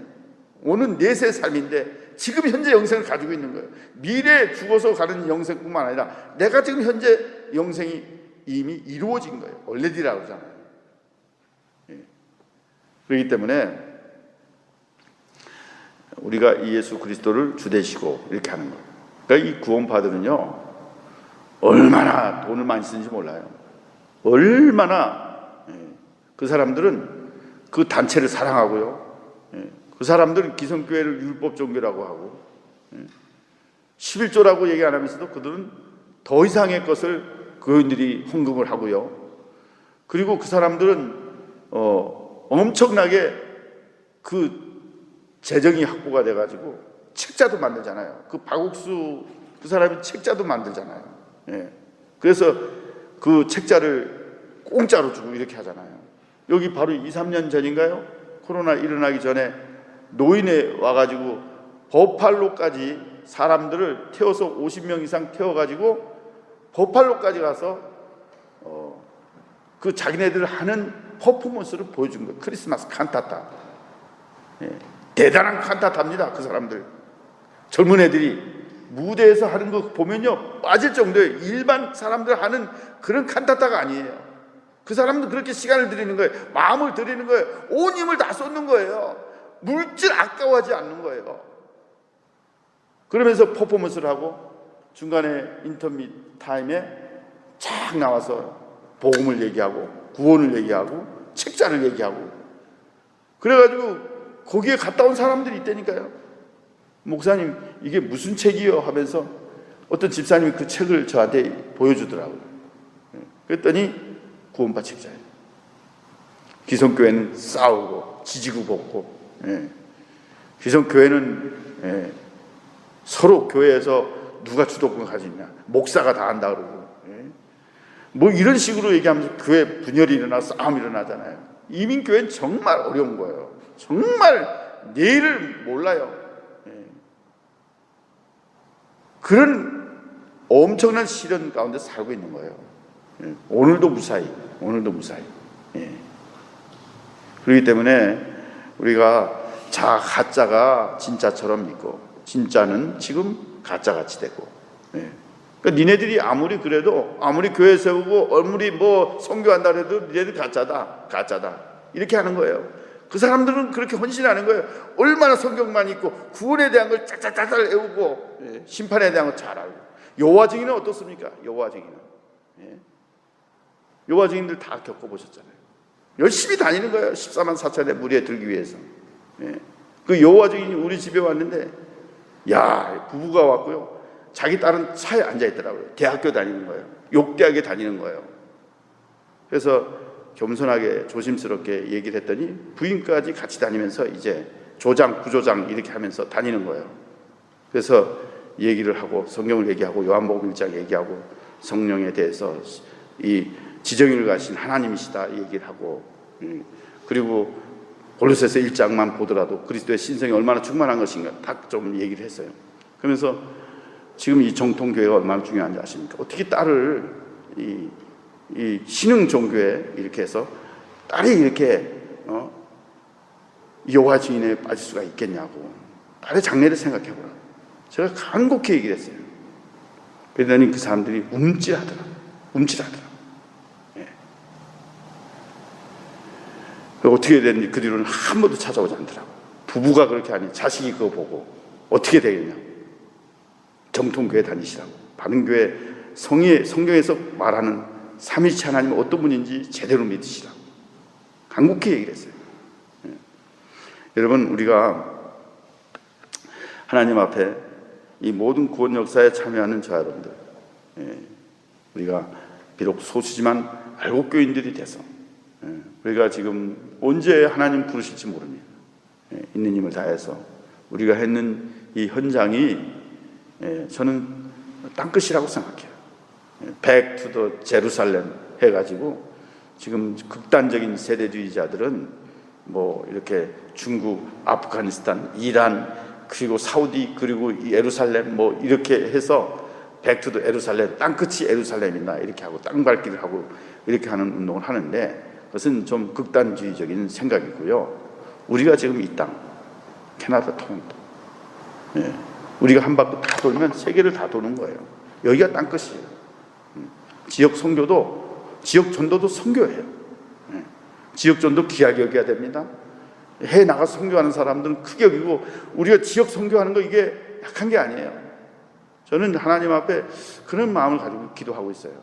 오는 내세 삶인데 지금 현재 영생을 가지고 있는 거예요. 미래에 죽어서 가는 영생뿐만 아니라 내가 지금 현재 영생이 이미 이루어진 거예요. 얼레디라고 그러잖아요. 그렇기 때문에 우리가 이 예수 그리스도를 주 되시고 이렇게 하는 거예요. 그러니까 이 구원파들은요, 얼마나 돈을 많이 쓰는지 몰라요. 얼마나. 그 사람들은 그 단체를 사랑하고요, 그 사람들은 기성교회를 율법 종교라고 하고 11조라고 얘기 안 하면서도 그들은 더 이상의 것을 교인들이 헌금을 하고요. 그리고 그 사람들은 엄청나게 그 재정이 확보가 돼가지고 책자도 만들잖아요. 그 박옥수 그 사람이 책자도 만들잖아요. 그래서 그 책자를 공짜로 주고 이렇게 하잖아요. 여기 바로 2, 3년 전인가요? 코로나 일어나기 전에 노인에 와가지고 버팔로까지 사람들을 태워서 50명 이상 태워가지고 버팔로까지 가서 그 자기네들 하는 퍼포먼스를 보여준 거예요. 크리스마스 칸타타. 대단한 칸타타입니다. 그 사람들. 젊은 애들이 무대에서 하는 거 보면요, 빠질 정도예요. 일반 사람들 하는 그런 칸타타가 아니에요. 그 사람도 그렇게 시간을 들이는 거예요. 마음을 들이는 거예요. 온 힘을 다 쏟는 거예요. 물질 아까워하지 않는 거예요. 그러면서 퍼포먼스를 하고 중간에 인터밋 타임에 쫙 나와서 복음을 얘기하고 구원을 얘기하고 책자를 얘기하고 그래가지고 거기에 갔다 온 사람들이 있다니까요. 목사님 이게 무슨 책이요? 하면서 어떤 집사님이 그 책을 저한테 보여주더라고요. 그랬더니 구원파 책자예요. 기성교회는 싸우고 지지고 볶고, 기성교회는 서로 교회에서 누가 주도권을 가지냐, 목사가 다 한다 그러고, 뭐 이런 식으로 얘기하면서 교회 분열이 일어나 싸움이 일어나잖아요. 이민교회는 정말 어려운 거예요. 정말 내일을 몰라요. 그런 엄청난 시련 가운데 살고 있는 거예요. 오늘도 무사히. 그렇기 때문에 우리가 가짜가 진짜처럼 믿고 진짜는 지금 가짜같이 되고, 그러니까 니네들이 아무리 그래도 아무리 교회 세우고 아무리 뭐 선교한다 해도 니네들 가짜다 이렇게 하는 거예요. 그 사람들은 그렇게 헌신하는 거예요. 얼마나 성경만 읽고 구원에 대한 걸 짤짤짤 외우고 심판에 대한 걸 잘 알고. 여호와 증인은 어떻습니까? 여호와 증인들 다 겪어보셨잖아요. 열심히 다니는 거예요. 14만 4천의 무리에 들기 위해서. 그 여호와 증인이 우리 집에 왔는데, 부부가 왔고요. 자기 딸은 차에 앉아있더라고요. 대학교 다니는 거예요. 욕대학에 다니는 거예요. 그래서 겸손하게 조심스럽게 얘기를 했더니 부인까지 같이 다니면서 이제 조장, 부조장 이렇게 하면서 다니는 거예요. 그래서 얘기를 하고 성경을 얘기하고 요한복음 1장 얘기하고 성령에 대해서 이 지정인을 가신 하나님이시다 얘기를 하고, 그리고 골로새서 1장만 보더라도 그리스도의 신성이 얼마나 충만한 것인가 다 좀 얘기를 했어요. 그러면서 지금 이 정통교회가 얼마나 중요한지 아십니까? 어떻게 딸을 이 신흥 종교에 이렇게 해서 딸이 이렇게 여호와 증인에 빠질 수가 있겠냐고 딸의 장래를 생각해보라. 제가 간곡히 얘기를 했어요. 그러더니 그 사람들이 움찔하더라. 어떻게 됐는지 그 뒤로는 한 번도 찾아오지 않더라고. 부부가 그렇게 하니 자식이 그거 보고 어떻게 되겠냐. 정통교회 다니시라고. 바른교회 성경에서 말하는 삼위일체 하나님은 어떤 분인지 제대로 믿으시라고 간곡히 얘기를 했어요. 여러분, 우리가 하나님 앞에 이 모든 구원 역사에 참여하는 저 여러분들, 우리가 비록 소수지만 알곡교인들이 돼서 우리가 지금 언제 하나님 부르실지 모릅니다. 있는 힘을 다해서 우리가 했는 이 현장이 저는 땅끝이라고 생각해요. Back to the Jerusalem 해가지고 지금 극단적인 세대주의자들은 뭐 이렇게 중국, 아프가니스탄, 이란 그리고 사우디, 그리고 예루살렘 뭐 이렇게 해서 백투더 예루살렘, 땅끝이 예루살렘이나 이렇게 하고 땅밟기를 하고 이렇게 하는 운동을 하는데, 그것은 좀 극단주의적인 생각이고요. 우리가 지금 이 땅, 캐나다 토론토, 우리가 한 바퀴 다 돌면 세계를 다 도는 거예요. 여기가 땅끝이에요. 지역 선교도, 지역 전도도 선교예요. 지역 전도 귀하게 여겨야 됩니다. 해외 나가서 선교하는 사람들은 크게 여기고, 우리가 지역 선교하는 거 이게 약한 게 아니에요. 저는 하나님 앞에 그런 마음을 가지고 기도하고 있어요.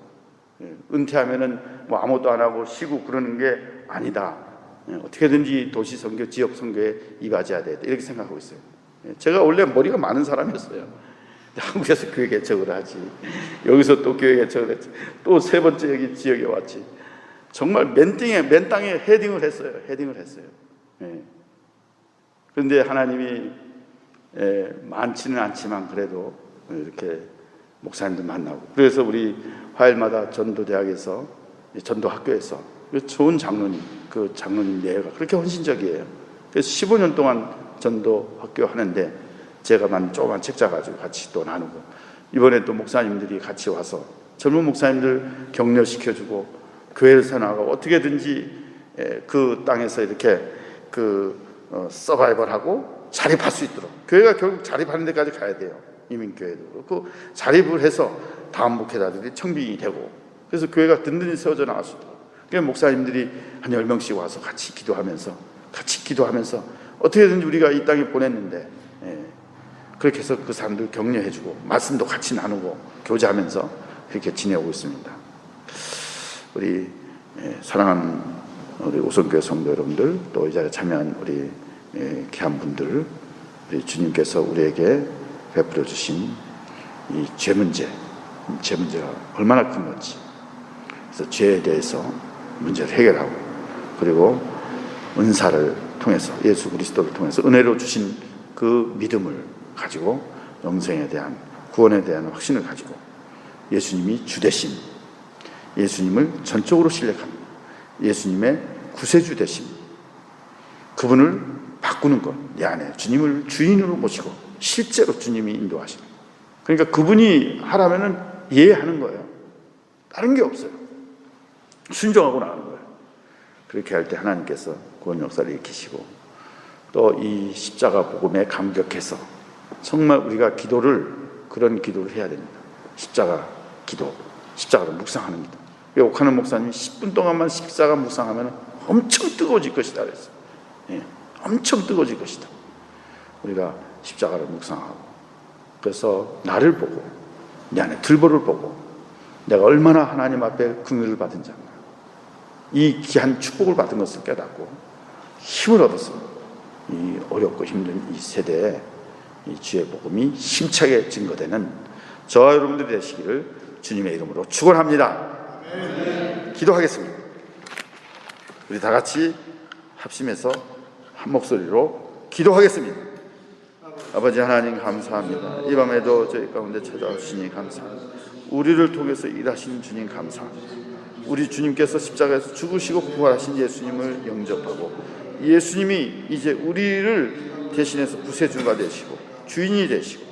은퇴하면은 뭐 아무것도 안 하고 쉬고 그러는 게 아니다. 어떻게든지 도시 선교, 지역 선교에 임하셔야 돼, 이렇게 생각하고 있어요. 제가 원래 머리가 많은 사람이었어요. 한국에서 교회 개척을 하지, 여기서 또 교회 개척을 했지, 또 세 번째 여기 지역에 왔지. 정말 맨 땅에 헤딩을 했어요. 그런데 하나님이 많지는 않지만 그래도 이렇게 목사님들 만나고, 그래서 우리 화요일마다 전도대학에서, 전도학교에서 좋은 장로님, 그 장로님 내가 그렇게 헌신적이에요. 그래서 15년 동안 전도학교 하는데 제가 조그만 책자 가지고 같이 또 나누고, 이번에 또 목사님들이 같이 와서 젊은 목사님들 격려시켜주고 교회를 세워나가고 어떻게든지 그 땅에서 이렇게 서바이벌하고 자립할 수 있도록, 교회가 결국 자립하는 데까지 가야 돼요. 이민교회도 그렇고 자립을 해서 다음 목회자들이 청빙이 되고, 그래서 교회가 든든히 세워져 나갈 수 있도록, 그래서 목사님들이 한 10명씩 와서 같이 기도하면서 어떻게든지 우리가 이 땅에 보냈는데, 그렇게 해서 그 사람들 격려해주고 말씀도 같이 나누고 교제하면서 그렇게 지내고 있습니다. 우리 사랑하는 우리 오성교회 성도 여러분들, 또 이 자리에 참여한 우리 귀한 분들, 우리 주님께서 우리에게 베풀어 주신 이 죄 문제가 얼마나 큰 건지, 그래서 죄에 대해서 문제를 해결하고, 그리고 은사를 통해서, 예수 그리스도를 통해서 은혜로 주신 그 믿음을 가지고 영생에 대한, 구원에 대한 확신을 가지고 예수님이 주 되심, 예수님을 전적으로 신뢰합니다. 예수님의 구세주 되심, 그분을 바꾸는 것, 내 안에 주님을 주인으로 모시고 실제로 주님이 인도하시는, 그러니까 그분이 하라면은 이해하는 거예요. 다른 게 없어요. 순종하고 나가는 거예요. 그렇게 할 때 하나님께서 구원 역사를 일으키시고, 또 이 십자가 복음에 감격해서 정말 우리가 그런 기도를 해야 됩니다. 십자가 기도, 십자가를 묵상하는 기도. 옥하는 목사님이 10분 동안만 십자가 묵상하면 엄청 뜨거워질 것이다 그랬어요. 엄청 뜨거워질 것이다. 우리가 십자가를 묵상하고, 그래서 나를 보고, 내 안에 들보를 보고, 내가 얼마나 하나님 앞에 긍휼을 받은 자인가, 이 귀한 축복을 받은 것을 깨닫고 힘을 얻어서 이 어렵고 힘든 이 세대에 이 주의 복음이 힘차게 증거되는 저와 여러분들이 되시기를 주님의 이름으로 축원합니다. 기도하겠습니다. 우리 다 같이 합심해서 한 목소리로 기도하겠습니다. 아버지 하나님 감사합니다. 이 밤에도 저희 가운데 찾아오시니 감사합니다. 우리를 통해서 일하신 주님 감사합니다. 우리 주님께서 십자가에서 죽으시고 부활하신 예수님을 영접하고, 예수님이 이제 우리를 대신해서 구세주가 되시고 주인이 되시고,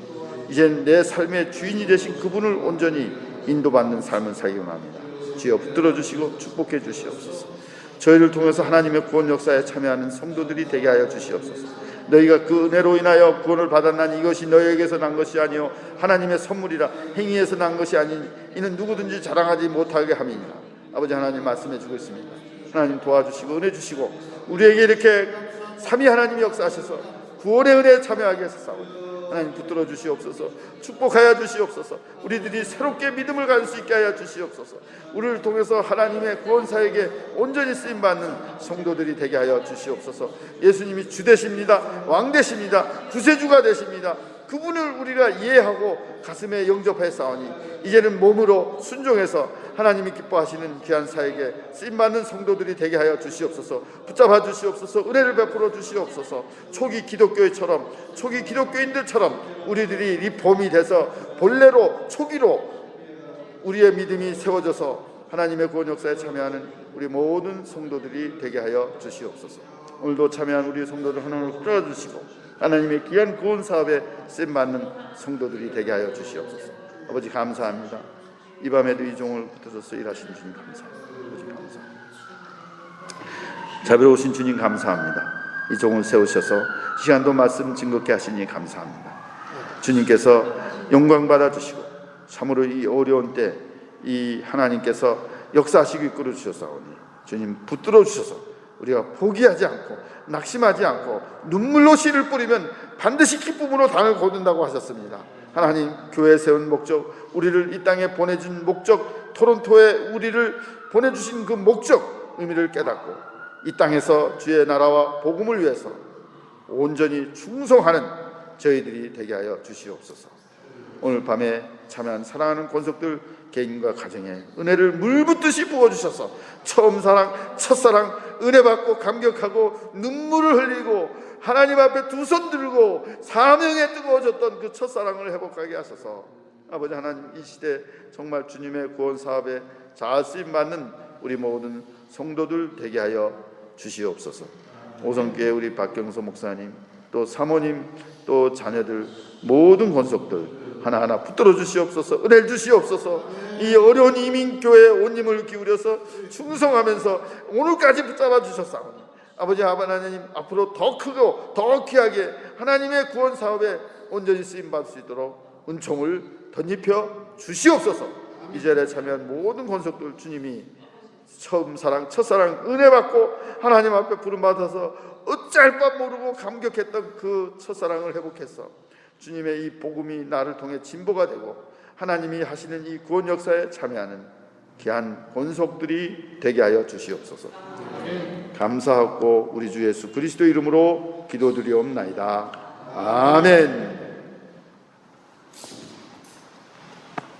이제 내 삶의 주인이 되신 그분을 온전히 인도받는 삶을 살기 원합니다. 주여 붙들어 주시고 축복해 주시옵소서. 저희를 통해서 하나님의 구원 역사에 참여하는 성도들이 되게 하여 주시옵소서. 너희가 그 은혜로 인하여 구원을 받았나니 이것이 너희에게서 난 것이 아니요 하나님의 선물이라. 행위에서 난 것이 아닌 이는 누구든지 자랑하지 못하게 함이니라. 아버지 하나님 말씀해 주고 있습니다. 하나님 도와주시고 은혜 주시고 우리에게 이렇게 삼위 하나님이 역사하셔서 구원의 은혜에 참여하게 하소서. 하나님 붙들어 주시옵소서. 축복하여 주시옵소서. 우리들이 새롭게 믿음을 가질 수 있게 하여 주시옵소서. 우리를 통해서 하나님의 구원사에게 온전히 쓰임받는 성도들이 되게 하여 주시옵소서. 예수님이 주 되십니다. 왕 되십니다. 구세주가 되십니다. 그분을 우리가 이해하고 가슴에 영접해 싸우니 이제는 몸으로 순종해서 하나님이 기뻐하시는 귀한 사에게 쓰임받는 성도들이 되게 하여 주시옵소서. 붙잡아 주시옵소서. 은혜를 베풀어 주시옵소서. 초기 기독교인들처럼 우리들이 리폼이 돼서 본래로 초기로 우리의 믿음이 세워져서 하나님의 구원 역사에 참여하는 우리 모든 성도들이 되게 하여 주시옵소서. 오늘도 참여한 우리 성도들 하나님을 끌어주시고 하나님의 귀한 구원 사업에 쓰임받는 성도들이 되게 하여 주시옵소서. 아버지 감사합니다. 이 밤에도 이 종을 붙들어서 일하신 주님 감사합니다. 아버지 감사합니다. 자비로우신 주님 감사합니다. 이 종을 세우셔서 시간도 말씀 증거케 하시니 감사합니다. 주님께서 영광 받아주시고 참으로 이 어려운 때 이 하나님께서 역사하시고 이끌어 주셔서오니 주님 붙들어 주셔서 우리가 포기하지 않고 낙심하지 않고 눈물로 씨를 뿌리면 반드시 기쁨으로 당을 거둔다고 하셨습니다. 하나님 교회 세운 목적, 우리를 이 땅에 보내준 목적, 토론토에 우리를 보내주신 그 목적, 의미를 깨닫고 이 땅에서 주의 나라와 복음을 위해서 온전히 충성하는 저희들이 되게 하여 주시옵소서. 오늘 밤에 참여한 사랑하는 권속들 개인과 가정에 은혜를 물붓듯이 부어주셔서 처음 사랑, 첫사랑 은혜 받고 감격하고 눈물을 흘리고 하나님 앞에 두 손 들고 사명에 뜨거워졌던 그 첫사랑을 회복하게 하셔서 아버지 하나님 이 시대 정말 주님의 구원 사업에 잘 쓰임받는 우리 모든 성도들 되게 하여 주시옵소서. 오성교회 우리 박경서 목사님 또 사모님 또 자녀들 모든 권속들 하나하나 붙들어 주시옵소서. 은혜를 주시옵소서. 이 어려운 이민교회에 온 힘을 기울여서 충성하면서 오늘까지 붙잡아 주셨사오니 아버지 하나님 앞으로 더 크고 더 귀하게 하나님의 구원 사업에 온전히 쓰임받을 수 있도록 은총을 덧입혀 주시옵소서. 이 자리에 참여한 모든 권속들 주님이 처음 사랑, 첫사랑 은혜 받고 하나님 앞에 부름받아서 어쩔 바 모르고 감격했던 그 첫사랑을 회복해서 주님의 이 복음이 나를 통해 진보가 되고 하나님이 하시는 이 구원 역사에 참여하는 귀한 권속들이 되게 하여 주시옵소서. 감사하고 우리 주 예수 그리스도 이름으로 기도드리옵나이다. 아멘.